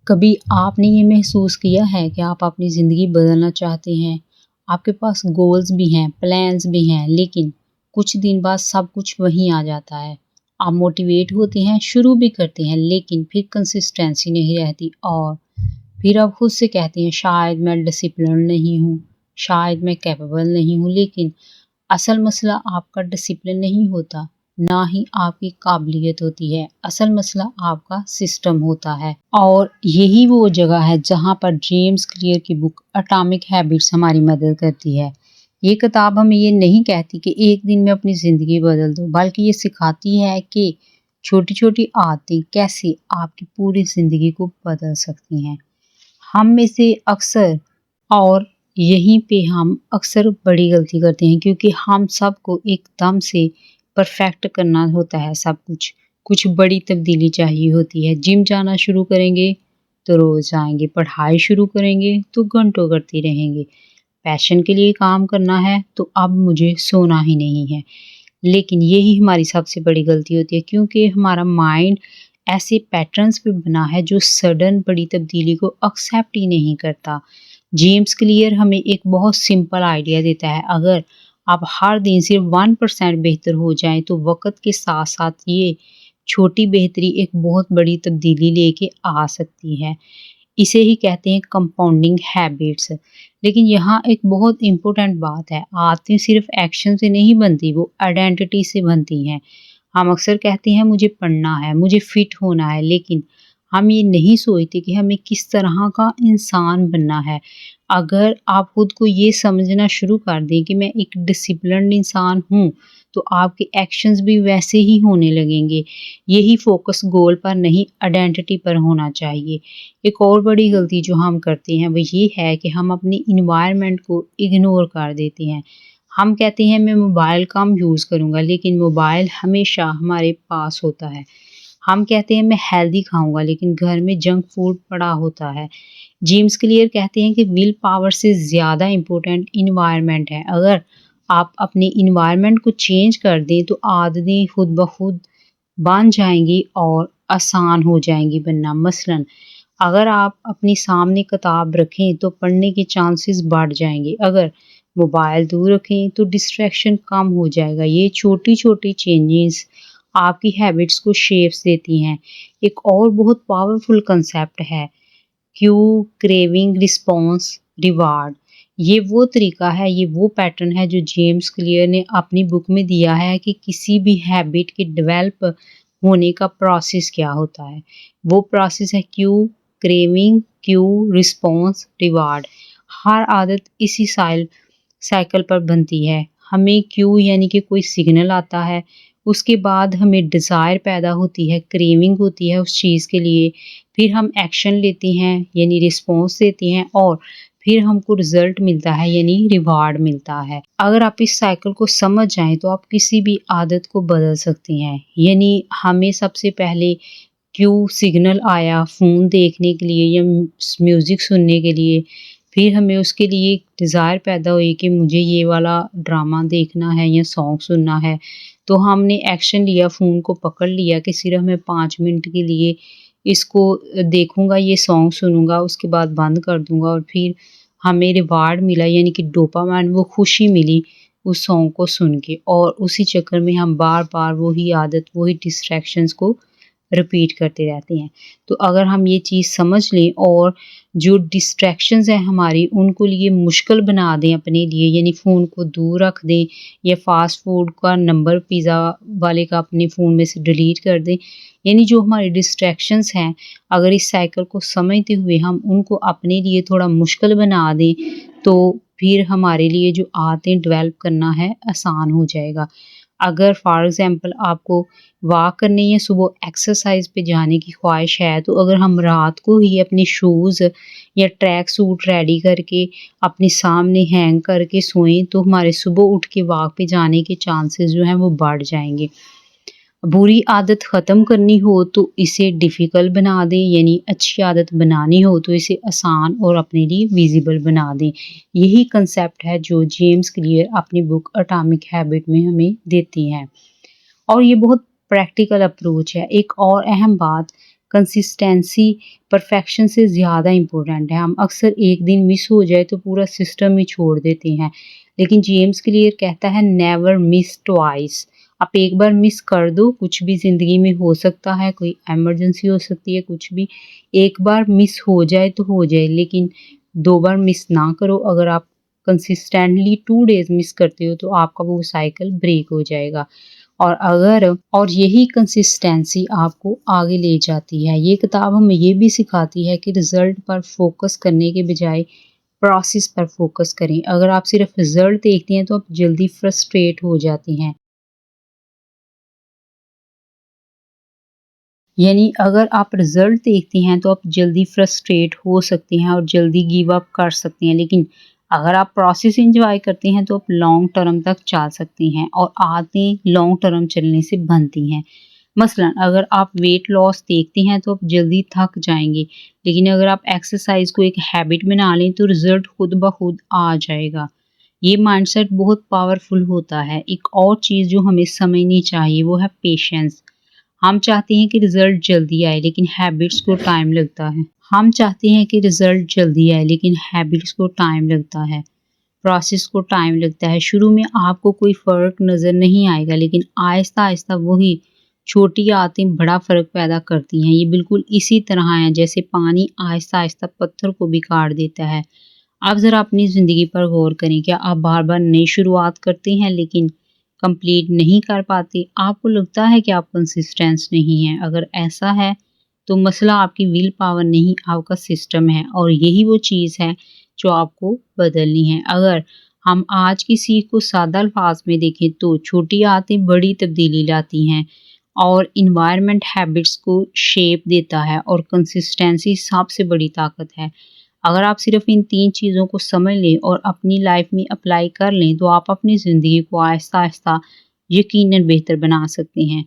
कभी आपने ये महसूस किया है कि आप अपनी ज़िंदगी बदलना चाहते हैं, आपके पास गोल्स भी हैं, प्लान्स भी हैं, लेकिन कुछ दिन बाद सब कुछ वहीं आ जाता है। आप मोटिवेट होते हैं, शुरू भी करते हैं, लेकिन फिर कंसिस्टेंसी नहीं रहती और फिर आप खुद से कहते हैं शायद मैं डिसिप्लिन नहीं हूँ, शायद मैं कैपेबल नहीं हूँ, लेकिन असल मसला आपका डिसिप्लिन नहीं होता, ना ही आपकी काबिलियत होती है। असल मसला आपका सिस्टम होता है और यही वो जगह है जहाँ पर जेम्स क्लियर की बुक एटॉमिक हैबिट्स हमारी मदद करती है। ये किताब हमें ये नहीं कहती कि एक दिन में अपनी ज़िंदगी बदल दो, बल्कि ये सिखाती है कि छोटी-छोटी आदतें कैसे आपकी पूरी ज़िंदगी को बदल सकती हैं। हम में से अक्सर और यहीं पे हम अक्सर बड़ी गलती करते हैं क्योंकि हम सबको एकदम से परफेक्ट करना होता है सब कुछ। कुछ बड़ी तब्दीली चाहिए होती है। जिम जाना शुरू करेंगे तो रोज़ आएँगे, पढ़ाई शुरू करेंगे तो घंटों करते रहेंगे। पैशन के लिए काम करना है तो अब मुझे सोना ही नहीं है। लेकिन यही हमारी सबसे बड़ी गलती होती है क्योंकि हमारा माइंड ऐसे पैटर्न्स पे बना है जो सडन बड़ी तब्दीली को एक्सेप्ट ही नहीं करता। जेम्स क्लियर हमें एक बहुत सिंपल आइडिया देता है, अगर आप हर दिन सिर्फ 1% बेहतर हो जाएं तो वक्त के साथ साथ ये छोटी बेहतरी एक बहुत बड़ी तब्दीली लेके आ सकती है। इसे ही कहते हैं कंपाउंडिंग हैबिट्स। लेकिन यहाँ एक बहुत इम्पोर्टेंट बात है, आदतें सिर्फ एक्शन से नहीं बनती, वो आइडेंटिटी से बनती हैं। हम अक्सर कहते हैं मुझे पढ़ना है, मुझे फिट होना है, लेकिन हम ये नहीं सोचते कि हमें किस तरह का इंसान बनना है। अगर आप खुद को ये समझना शुरू कर दें कि मैं एक डिसिप्लिन्ड इंसान हूँ, तो आपके एक्शंस भी वैसे ही होने लगेंगे। यही फोकस गोल पर नहीं, आइडेंटिटी पर होना चाहिए। एक और बड़ी गलती जो हम करते हैं वो ये है कि हम अपनी इन्वायरमेंट को इग्नोर कर देते हैं। हम कहते हैं मैं मोबाइल कम यूज़ करूँगा, लेकिन मोबाइल हमेशा हमारे पास होता है। हम कहते हैं मैं हेल्दी खाऊँगा, लेकिन घर में जंक फूड पड़ा होता है। जेम्स क्लियर कहते हैं कि विल पावर से ज़्यादा इम्पोर्टेंट इन्वायरमेंट है। अगर आप अपने इन्वायरमेंट को चेंज कर दें तो आदतें खुद ब खुद बन जाएँगी और आसान हो जाएँगी बनना। मसलन अगर आप अपने सामने किताब रखें तो पढ़ने के चांसेस बढ़ जाएँगे। अगर मोबाइल दूर रखें तो डिस्ट्रैक्शन कम हो जाएगा। ये छोटी-छोटी चेंजेस आपकी हैबिट्स को शेप्स देती हैं। एक और बहुत पावरफुल कांसेप्ट है क्यू, क्रेविंग, रिस्पॉन्स, रिवार्ड। ये वो तरीका है, ये वो पैटर्न है जो जेम्स क्लियर ने अपनी बुक में दिया है कि किसी भी हैबिट के डेवलप होने का प्रोसेस क्या होता है। वो प्रोसेस है cue, craving, cue, response, reward. हर आदत इसी साइकिल पर बनती है। हमें क्यू यानी कि कोई सिग्नल आता है, उसके बाद हमें डिज़ायर पैदा होती है, क्रेविंग होती है उस चीज़ के लिए, फिर हम एक्शन लेते हैं यानी रिस्पॉन्स देते हैं और फिर हमको रिजल्ट मिलता है यानी रिवार्ड मिलता है। अगर आप इस साइकिल को समझ जाएं तो आप किसी भी आदत को बदल सकते हैं। यानी हमें सबसे पहले क्यू सिग्नल आया फ़ोन देखने के लिए या म्यूज़िक सुनने के लिए, फिर हमें उसके लिए एक डिज़ायर पैदा हुई कि मुझे ये वाला ड्रामा देखना है या सॉन्ग सुनना है, तो हमने एक्शन लिया, फ़ोन को पकड़ लिया कि सिर्फ मैं 5 मिनट के लिए इसको देखूँगा, ये सॉन्ग सुनूँगा, उसके बाद बंद कर दूँगा और फिर हमें रिवार्ड मिला यानी कि डोपामाइन, वो खुशी मिली उस सॉन्ग को सुन के और उसी चक्कर में हम बार-बार वही आदत, वही डिस्ट्रैक्शंस को रिपीट करते रहते हैं। तो अगर हम ये चीज़ समझ लें और जो डिस्ट्रैक्शंस हैं हमारी उनको लिए मुश्किल बना दें अपने लिए, यानी फ़ोन को दूर रख दें या फ़ास्ट फूड का नंबर पिज़्ज़ा वाले का अपने फ़ोन में से डिलीट कर दें। यानी जो हमारी डिस्ट्रैक्शंस हैं, अगर इस साइकिल को समझते हुए हम उनको अपने लिए थोड़ा मुश्किल बना दें, तो फिर हमारे लिए जो आदतें डेवलप करना है आसान हो जाएगा। अगर फॉर एग्ज़ाम्पल आपको वॉक करने या सुबह एक्सरसाइज पे जाने की ख्वाहिश है, तो अगर हम रात को ही अपने शूज़ या ट्रैक सूट रेडी करके अपने सामने हैंग करके सोएं, तो हमारे सुबह उठ के वॉक पे जाने के चांसेस जो हैं वो बढ़ जाएँगे। बुरी आदत ख़त्म करनी हो तो इसे डिफ़िकल्ट बना दें, यानी अच्छी आदत बनानी हो तो इसे आसान और अपने लिए विज़िबल बना दें। यही कंसेप्ट है जो जेम्स क्लियर अपनी बुक एटॉमिक हैबिट में हमें देती हैं। और ये बहुत प्रैक्टिकल अप्रोच है। एक और अहम बात कंसिस्टेंसी परफेक्शन से ज़्यादा इम्पोर्टेंट है। हम अक्सर एक दिन मिस हो जाए तो पूरा सिस्टम ही छोड़ देते हैं, लेकिन जेम्स क्लियर कहता है नेवर मिस ट्वाइस। आप एक बार मिस कर दो, कुछ भी ज़िंदगी में हो सकता है, कोई इमरजेंसी हो सकती है, कुछ भी। एक बार मिस हो जाए तो हो जाए, लेकिन 2 बार मिस ना करो। अगर आप कंसिस्टेंटली 2 डेज़ मिस करते हो तो आपका वो साइकिल ब्रेक हो जाएगा। और यही कंसिस्टेंसी आपको आगे ले जाती है। ये किताब हमें ये भी सिखाती है कि रिज़ल्ट पर फोकस करने के बजाय प्रोसेस पर फोकस करें। अगर आप सिर्फ रिज़ल्ट देखते हैं तो आप जल्दी फ्रस्ट्रेट हो जाते हैं। यानी अगर आप रिज़ल्ट देखते हैं तो आप जल्दी फ्रस्ट्रेट हो सकते हैं और जल्दी गिव अप कर सकते हैं, लेकिन अगर आप प्रोसेस एंजॉय करते हैं तो आप लॉन्ग टर्म तक चल सकते हैं और आदतें लॉन्ग टर्म चलने से बनती हैं। मसलन अगर आप वेट लॉस देखते हैं तो आप जल्दी थक जाएंगे, लेकिन अगर आप एक्सरसाइज को एक हैबिट बना लें तो रिजल्ट खुद ब खुद आ जाएगा। ये माइंडसेट बहुत पावरफुल होता है। एक और चीज़ जो हमें समझनी चाहिए वो है पेशेंस। हम चाहते हैं कि रिजल्ट जल्दी आए, लेकिन हैबिट्स को टाइम लगता है। हम चाहते हैं कि रिजल्ट जल्दी आए, लेकिन हैबिट्स को टाइम लगता है, प्रोसेस को टाइम लगता है। शुरू में आपको कोई फ़र्क नज़र नहीं आएगा, लेकिन आहिस्ता-आहिस्ता वही छोटी आदतें बड़ा फ़र्क पैदा करती हैं। ये बिल्कुल इसी तरह है जैसे पानी आहिस्ता-आहिस्ता पत्थर को भी काट देता है। आप ज़रा अपनी ज़िंदगी पर गौर करें, क्या आप बार-बार नई शुरुआत करते हैं लेकिन कंप्लीट नहीं कर पाते? आपको लगता है कि आप कंसिस्टेंस नहीं हैं। अगर ऐसा है तो मसला आपकी विल पावर नहीं, आपका सिस्टम है, और यही वो चीज़ है जो आपको बदलनी है। अगर हम आज की सीख को सादा अल्फाज में देखें तो छोटी आदतें बड़ी तब्दीली लाती हैं, और इन्वायरमेंट हैबिट्स को शेप देता है, और कंसिस्टेंसी सबसे बड़ी ताकत है। अगर आप सिर्फ इन 3 चीज़ों को समझ लें और अपनी लाइफ में अप्लाई कर लें तो आप अपनी ज़िंदगी को आहिस्ता-आहिस्ता यकीनन बेहतर बना सकते हैं।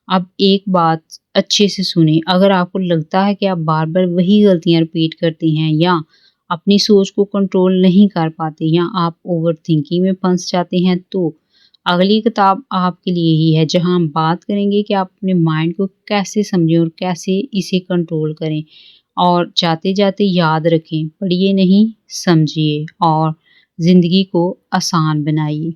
अब एक बात अच्छे से सुनें, अगर आपको लगता है कि आप बार-बार वही गलतियाँ रिपीट करते हैं, या अपनी सोच को कंट्रोल नहीं कर पाते, या आप ओवरथिंकिंग में फँस जाते हैं, तो अगली किताब आपके लिए ही है, जहाँ हम बात करेंगे कि आप अपने माइंड को कैसे समझें और कैसे इसे कंट्रोल करें। और जाते-जाते याद रखें, पढ़िए नहीं, समझिए और ज़िंदगी को आसान बनाइए।